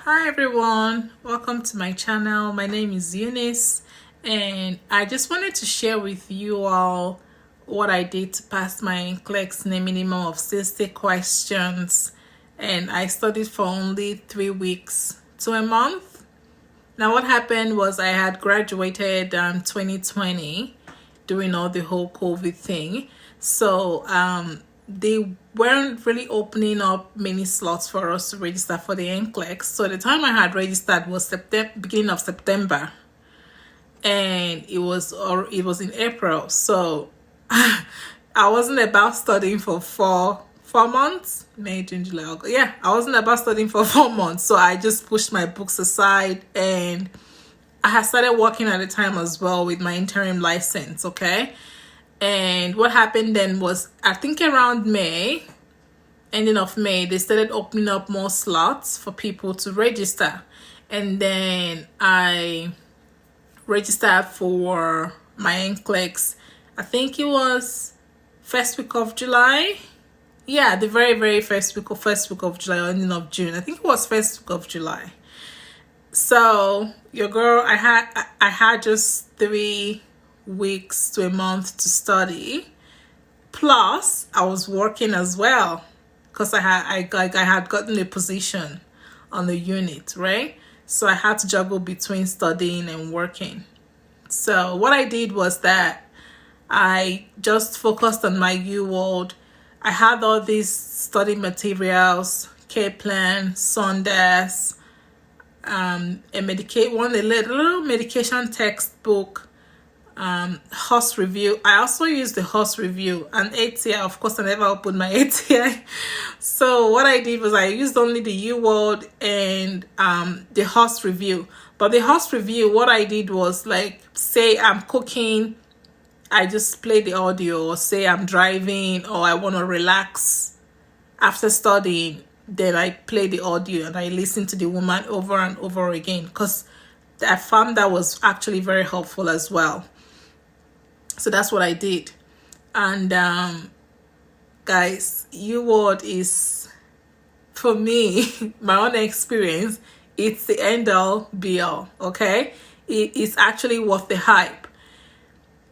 Hi everyone, welcome to my channel. My name is Eunice and I just wanted to share with you all what I did to pass my Nclex in a minimum of 60 questions, and I studied for only 3 weeks to a month. Now what happened was I had graduated 2020 during all the whole COVID thing, so they weren't really opening up many slots for us to register for the Nclex. So the time I had registered was beginning of September, and it was in April. So I wasn't about studying for four months, May, June, July, August. Yeah, I wasn't about studying for 4 months. So I just pushed my books aside, and I had started working at the time as well with my interim license. Okay. And what happened then was, I think around May, ending of May, they started opening up more slots for people to register. And then I registered for my Nclex. I think it was first week of July. Yeah, the very first week of July or ending of June. I think it was first week of July. So your girl, I had just 3 weeks to a month to study, plus I was working as well because I had gotten a position on the unit, right? So I had to juggle between studying and working. So what I did was that I just focused on my UWorld. I had all these study materials, care plan, Sundays, a little medication textbook, horse review. I also used the horse review and ATI. Of course, I never opened my ATI. So what I did was I used only the UWorld and the horse review. But the horse review, what I did was, like, say I'm cooking, I just play the audio, or say I'm driving or I want to relax after studying, then I play the audio and I listen to the woman over and over again, because I found that was actually very helpful as well. So that's what I did. And guys, UWorld is, for me, my own experience, it's the end all be all. Okay, it is actually worth the hype.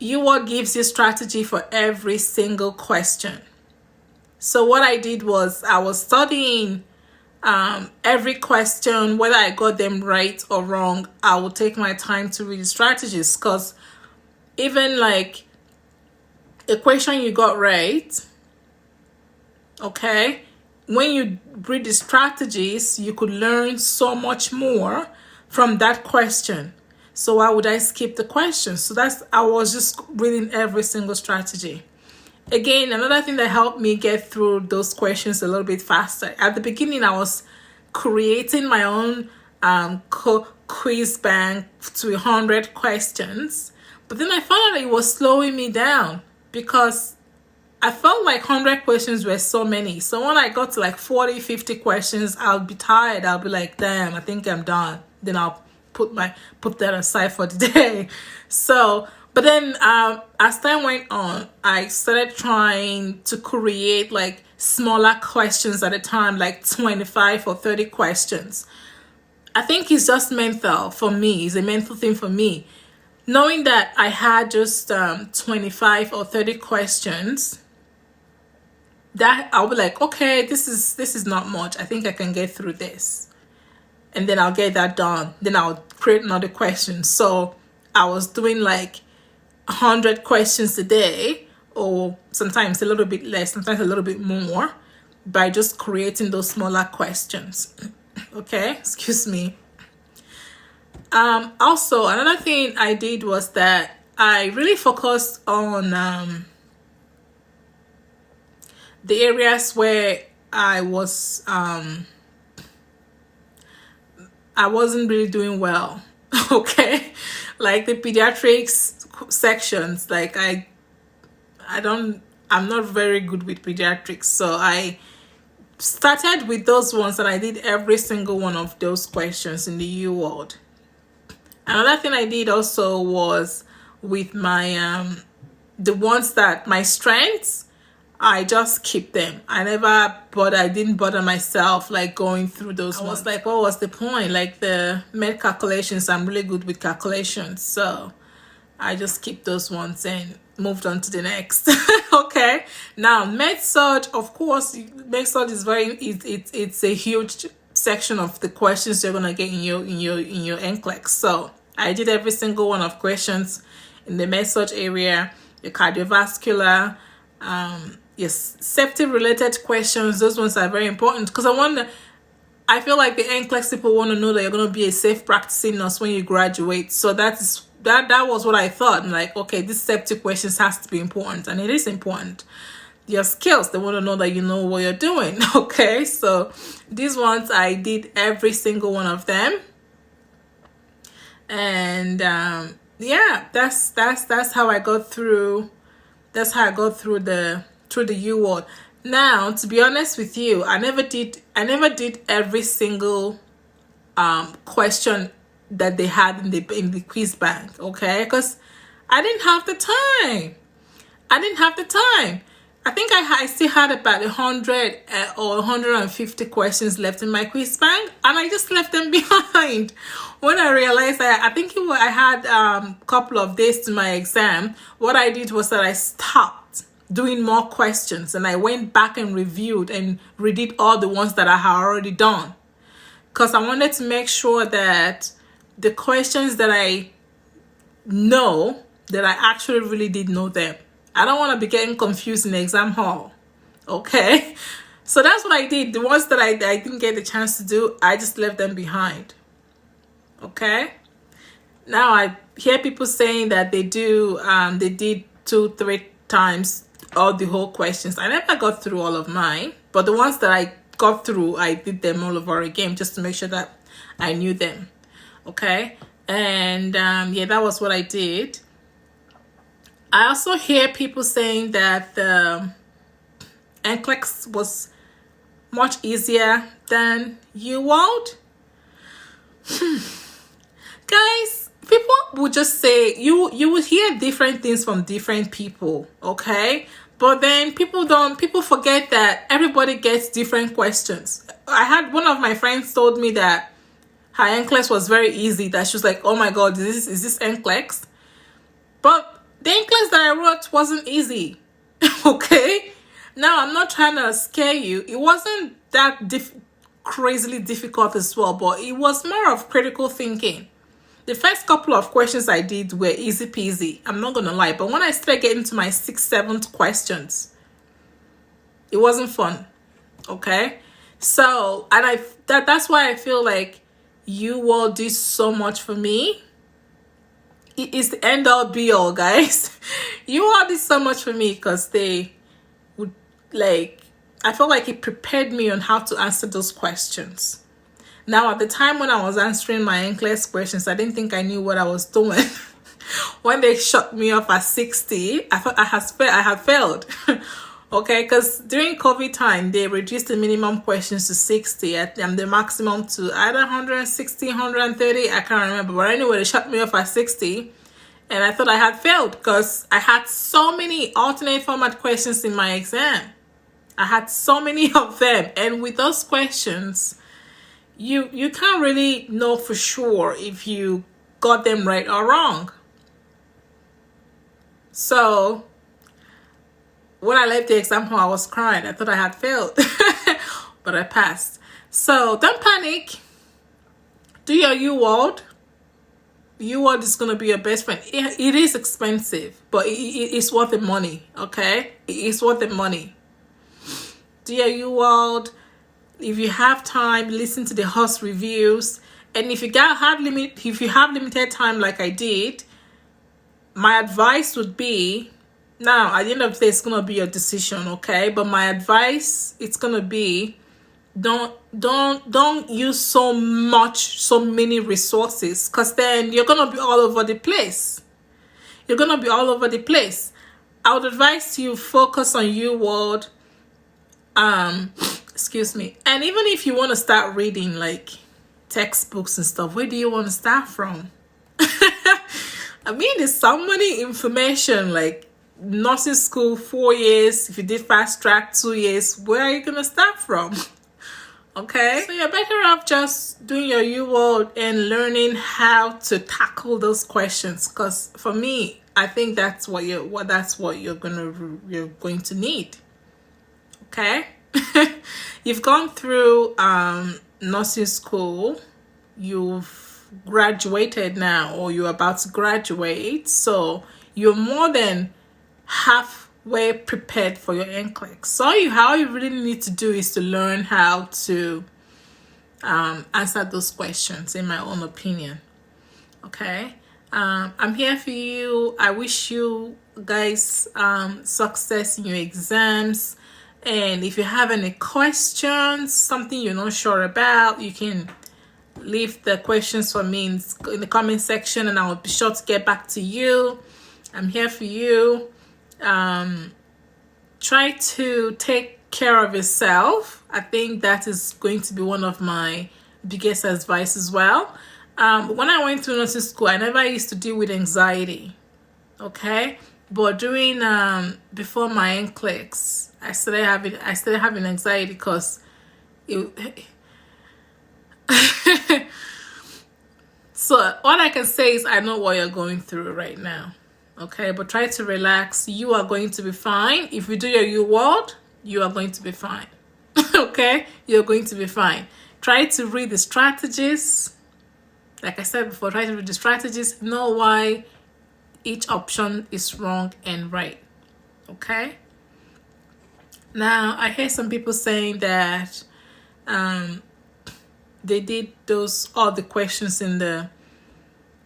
UWorld gives you strategy for every single question. So what I did was I was studying every question, whether I got them right or wrong. I would take my time to read the strategies, because even like a question you got right, okay, when you read the strategies, you could learn so much more from that question. So why would I skip the question? So I was just reading every single strategy. Again, another thing that helped me get through those questions a little bit faster. At the beginning, I was creating my own quiz bank to 100 questions. But then I found out it was slowing me down, because I felt like 100 questions were so many. So when I got to like 40, 50 questions, I'll be tired. I'll be like, damn, I think I'm done. Then I'll put that aside for the day. So, but then as time went on, I started trying to create like smaller questions at a time, like 25 or 30 questions. I think it's just mental for me. It's a mental thing for me. Knowing that I had just 25 or 30 questions, that I'll be like, okay, this is not much. I think I can get through this. And then I'll get that done. Then I'll create another question. So I was doing like 100 questions a day, or sometimes a little bit less, sometimes a little bit more, by just creating those smaller questions. Okay, excuse me. Also, another thing I did was that I really focused on the areas where I wasn't really doing well. Okay, like the pediatrics sections. Like I'm not very good with pediatrics, so I started with those ones and I did every single one of those questions in the UWorld. Another thing I did also was with my the ones that my strengths, I just keep them. I didn't bother myself like going through those ones. I was like, what was the point? Like the med calculations, I'm really good with calculations. So I just keep those ones and moved on to the next. Okay. Now med surg, of course, med surg is it's a huge section of the questions you're gonna get in your Nclex. So I did every single one of questions in the med surg area, your cardiovascular, yes, safety related questions. Those ones are very important because I feel like the Nclex people want to know that you're going to be a safe practicing nurse when you graduate. So that was what I thought. I'm like, okay, this safety questions has to be important, and it is important. Your skills, they want to know that you know what you're doing. Okay, so these ones I did every single one of them, and yeah, that's how I go through. That's how I go through the U word. Now, to be honest with you, I never did every single question that they had in the quiz bank, okay? Because I didn't have the time. I think I still had about 100 or 150 questions left in my quiz bank, and I just left them behind. When I realized I had a couple of days to my exam, what I did was that I stopped doing more questions and I went back and reviewed and redid all the ones that I had already done, because I wanted to make sure that the questions that I know, that I actually really did know them. I don't want to be getting confused in the exam hall. Okay, so that's what I did. The ones that I didn't get the chance to do, I just left them behind. Okay, now I hear people saying that they did 2-3 times all the whole questions. I never got through all of mine, but the ones that I got through, I did them all over again just to make sure that I knew them. Okay, and yeah, that was what I did. I also hear people saying that the Nclex was much easier than UWorld. Guys, people would just say, you would hear different things from different people, okay? But then people forget that everybody gets different questions. I had one of my friends told me that her Nclex was very easy, that she was like, oh my god, is this Nclex? But the Nclex that I wrote wasn't easy. Okay? Now, I'm not trying to scare you. It wasn't that crazily difficult as well, but it was more of critical thinking. The first couple of questions I did were easy peasy. I'm not going to lie. But when I started getting to my 6th, 7th questions, it wasn't fun. Okay? So, and that's why I feel like UWorld did so much for me. It is the end all be all, guys. UWorld did so much for me because they would I felt like it prepared me on how to answer those questions. Now, at the time when I was answering my Nclex questions, I didn't think I knew what I was doing. When they shut me off at 60, I thought I had failed. Okay, because during COVID time, they reduced the minimum questions to 60 and the maximum to either 160, 130. I can't remember. But anyway, they shut me off at 60. And I thought I had failed because I had so many alternate format questions in my exam. I had so many of them. And with those questions, you can't really know for sure if you got them right or wrong. So when I left the exam hall, I was crying. I thought I had failed, but I passed. So don't panic. Do your UWorld. UWorld is going to be your best friend. It is expensive, but it's worth the money, okay? It's worth the money. Do your UWorld. If you have time, listen to the host reviews. And if you have limited time like I did, my advice would be, now, at the end of the day, it's going to be your decision, okay? But my advice, it's going to be, don't use so many resources, because then you're going to be all over the place. You're going to be all over the place. I would advise you focus on UWorld. Excuse me. And even if you want to start reading like textbooks and stuff, where do you want to start from? I mean, there's so many information, like nursing school 4 years, if you did fast track 2 years, where are you gonna start from? Okay, so you're better off just doing your UWorld and learning how to tackle those questions, because for me, I think that's what you're going to need. Okay. You've gone through nursing school, you've graduated now, or you're about to graduate, so you're more than halfway prepared for your Nclex. So all you really need to do is to learn how to answer those questions, in my own opinion. Okay. I'm here for you. I wish you guys success in your exams. And if you have any questions, something you're not sure about, you can leave the questions for me in the comment section, and I will be sure to get back to you. I'm here for you. Try to take care of yourself. I think that is going to be one of my biggest advice as well. When I went to nursing school, I never used to deal with anxiety. Okay, but during before my Nclex, I started having anxiety because it. So all I can say is I know what you're going through right now. Okay, but try to relax. You are going to be fine. If you do your UWorld, you are going to be fine. Okay, you're going to be fine. Try to read the strategies. Like I said before, try to read the strategies. Know why each option is wrong and right. Okay. Now, I hear some people saying that they did all the questions in the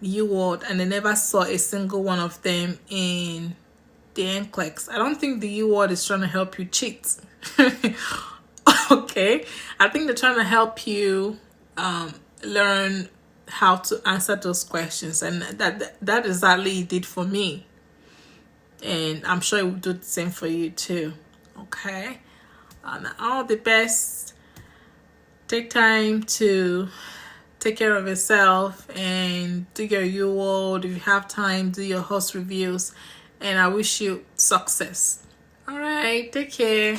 UWorld and they never saw a single one of them in the Nclex. I don't think the UWorld is trying to help you cheat. Okay. I think they're trying to help you learn how to answer those questions, and that exactly it did for me, and I'm sure it will do the same for you too. Okay, all the best. Take time to take care of yourself and do your UWorld. If you have time, do your host reviews, and I wish you success. All right, take care.